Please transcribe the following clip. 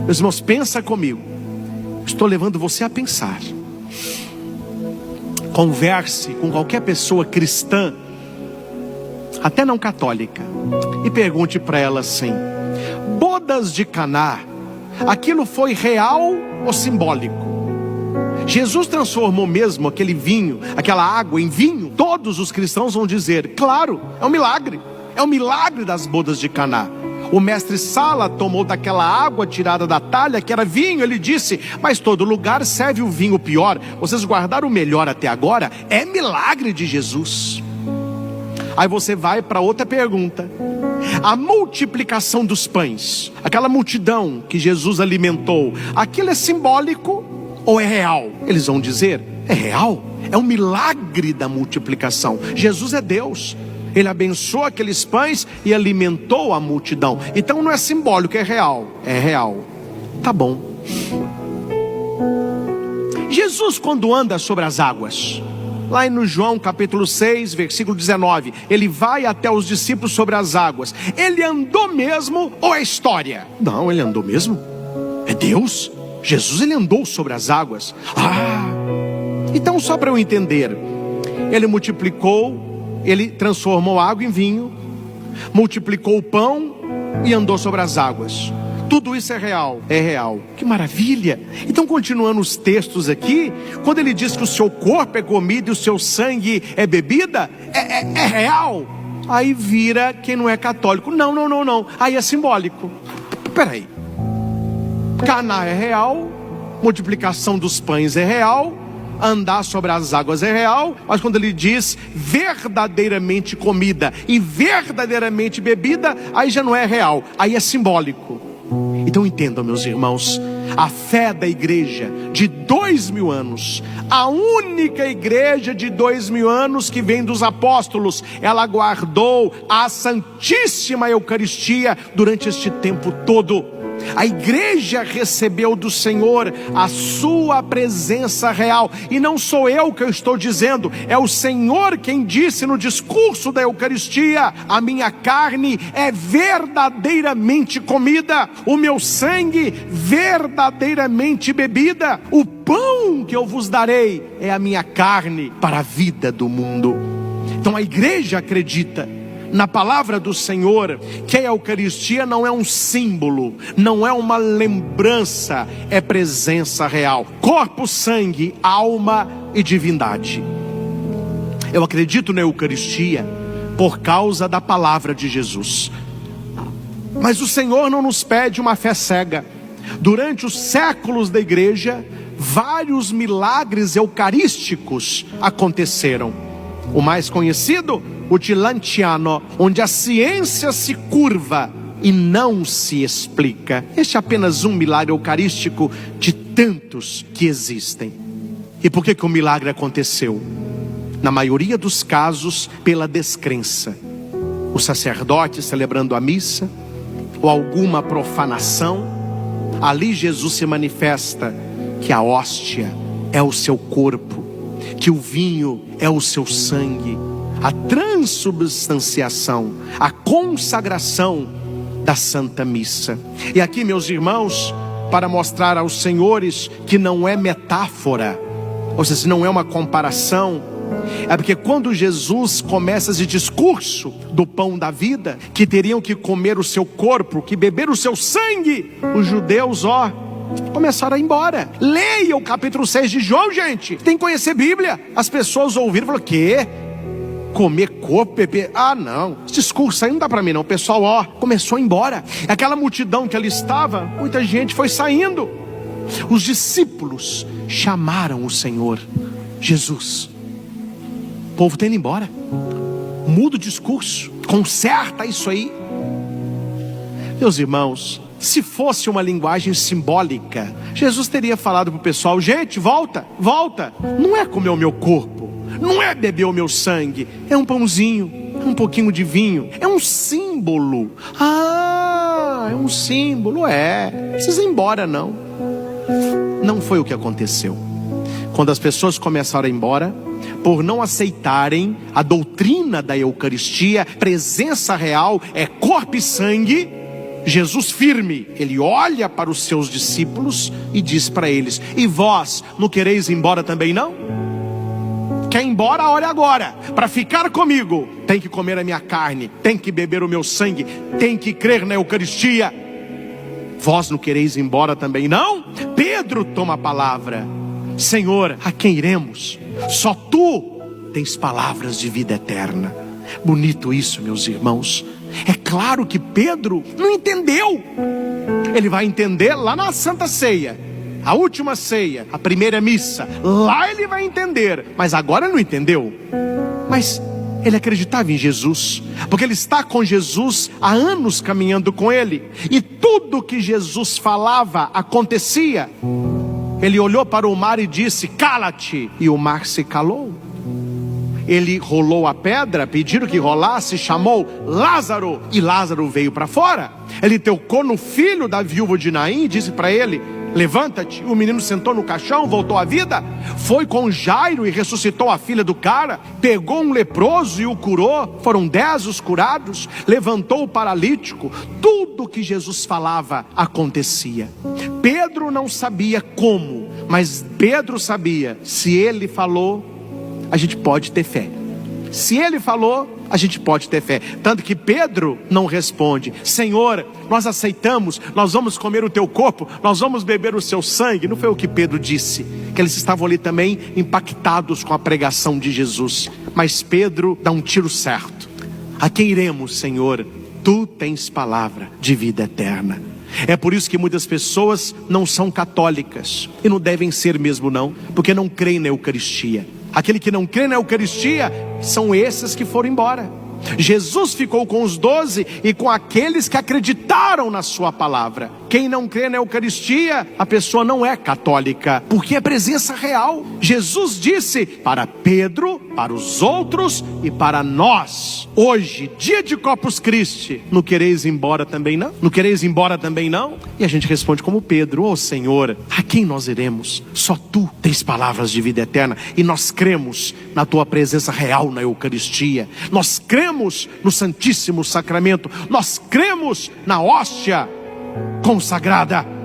Meus irmãos, pensa comigo. Estou levando você a pensar. Converse com qualquer pessoa cristã, até não católica, e pergunte para ela assim: bodas de Caná, aquilo foi real ou simbólico? Jesus transformou mesmo aquele vinho, aquela água em vinho? Todos os cristãos vão dizer: claro, é um milagre. É o milagre das bodas de Caná. O mestre Sala tomou daquela água tirada da talha, que era vinho. Ele disse: mas todo lugar serve o vinho pior. Vocês guardaram o melhor até agora. É milagre de Jesus. Aí você vai para outra pergunta: a multiplicação dos pães, aquela multidão que Jesus alimentou, aquilo é simbólico ou é real? Eles vão dizer: é real. É um milagre da multiplicação. Jesus é Deus. Ele abençoou aqueles pães e alimentou a multidão. Então não é simbólico, é real. É real. Tá bom. Jesus, quando anda sobre as águas, lá no João capítulo 6, versículo 19, ele vai até os discípulos sobre as águas. Ele andou mesmo ou é história? Não, ele andou mesmo. É Deus. Jesus, ele andou sobre as águas. Então só para eu entender, ele multiplicou, ele transformou água em vinho, multiplicou o pão e andou sobre as águas. Tudo isso é real? É real. Que maravilha! Então, continuando os textos aqui, quando ele diz que o seu corpo é comida e o seu sangue é bebida, é real. Aí vira quem não é católico: não, aí é simbólico. Peraí, Caná é real, multiplicação dos pães é real, andar sobre as águas é real, mas quando ele diz verdadeiramente comida e verdadeiramente bebida, aí já não é real, aí é simbólico. Então entendam, meus irmãos, a fé da igreja de 2000 anos, a única igreja de 2000 anos que vem dos apóstolos, ela guardou a Santíssima Eucaristia durante este tempo todo. A igreja recebeu do Senhor a sua presença real. E não sou eu que eu estou dizendo, é o Senhor quem disse no discurso da Eucaristia: a minha carne é verdadeiramente comida, o meu sangue verdadeiramente bebida. O pão que eu vos darei é a minha carne para a vida do mundo. Então a igreja acredita na palavra do Senhor, que a Eucaristia não é um símbolo, não é uma lembrança, é presença real. Corpo, sangue, alma e divindade. Eu acredito na Eucaristia por causa da palavra de Jesus. Mas o Senhor não nos pede uma fé cega. Durante os séculos da igreja, vários milagres eucarísticos aconteceram. O mais conhecido, o de Lanciano, onde a ciência se curva e não se explica. Este é apenas um milagre eucarístico de tantos que existem. E por que o milagre aconteceu? Na maioria dos casos, pela descrença. O sacerdote celebrando a missa, ou alguma profanação. Ali Jesus se manifesta que a hóstia é o seu corpo, que o vinho é o seu sangue. A transubstanciação, a consagração da Santa Missa. E aqui, meus irmãos, para mostrar aos senhores que não é metáfora, ou seja, não é uma comparação, é porque quando Jesus começa esse discurso do pão da vida, que teriam que comer o seu corpo, que beber o seu sangue, os judeus, começaram a ir embora. Leia o capítulo 6 de João, gente. Tem que conhecer Bíblia. As pessoas ouviram e falaram: quê? Comer corpo, beber? Não, esse discurso aí não dá para mim não. O pessoal, começou a ir embora. Aquela multidão que ali estava, muita gente foi saindo. Os discípulos chamaram o Senhor Jesus. O povo está indo embora. Muda o discurso, conserta isso aí. Meus irmãos, se fosse uma linguagem simbólica, Jesus teria falado para o pessoal: gente, volta. Não é comer o meu corpo, não é beber o meu sangue, é um pãozinho, um pouquinho de vinho, é um símbolo. É um símbolo, não precisa ir embora não. Não foi o que aconteceu. Quando as pessoas começaram a ir embora, por não aceitarem a doutrina da Eucaristia, presença real, é corpo e sangue, Jesus firme, ele olha para os seus discípulos e diz para eles: e vós não quereis ir embora também não? Quer ir embora? Olha agora, para ficar comigo tem que comer a minha carne, tem que beber o meu sangue, tem que crer na Eucaristia. Vós não quereis ir embora também não? Pedro toma a palavra: Senhor, a quem iremos? Só tu tens palavras de vida eterna. Bonito isso, meus irmãos. É claro que Pedro não entendeu. Ele vai entender lá na Santa Ceia, a última ceia, a primeira missa. Lá ele vai entender, mas agora ele não entendeu. Mas ele acreditava em Jesus, porque ele está com Jesus há anos, caminhando com ele, e tudo que Jesus falava acontecia. Ele olhou para o mar e disse: cala-te, e o mar se calou. Ele rolou a pedra, pediram que rolasse, chamou Lázaro, e Lázaro veio para fora. Ele tocou no filho da viúva de Naim e disse para ele: levanta-te. O menino sentou no caixão, voltou à vida. Foi com Jairo e ressuscitou a filha do cara. Pegou um leproso e o curou. Foram 10 os curados. Levantou o paralítico. Tudo que Jesus falava acontecia. Pedro não sabia como, mas Pedro sabia: se ele falou, a gente pode ter fé. Se ele falou, a gente pode ter fé. Tanto que Pedro não responde: Senhor, nós aceitamos, nós vamos comer o teu corpo, nós vamos beber o seu sangue. Não foi o que Pedro disse, que eles estavam ali também impactados com a pregação de Jesus. Mas Pedro dá um tiro certo: a quem iremos, Senhor? Tu tens palavra de vida eterna. É por isso que muitas pessoas não são católicas, e não devem ser mesmo não, porque não creem na Eucaristia. Aquele que não crê na Eucaristia são esses que foram embora. Jesus ficou com os 12 e com aqueles que acreditaram na sua palavra. Quem não crê na Eucaristia, a pessoa não é católica, porque é presença real. Jesus disse para Pedro, para os outros e para nós: hoje, dia de Corpus Christi, não quereis ir embora também não? Não quereis ir embora também não? E a gente responde como Pedro: ó Senhor, a quem nós iremos? Só tu tens palavras de vida eterna, e nós cremos na tua presença real na Eucaristia. Nós cremos no Santíssimo Sacramento. Nós cremos na hóstia consagrada.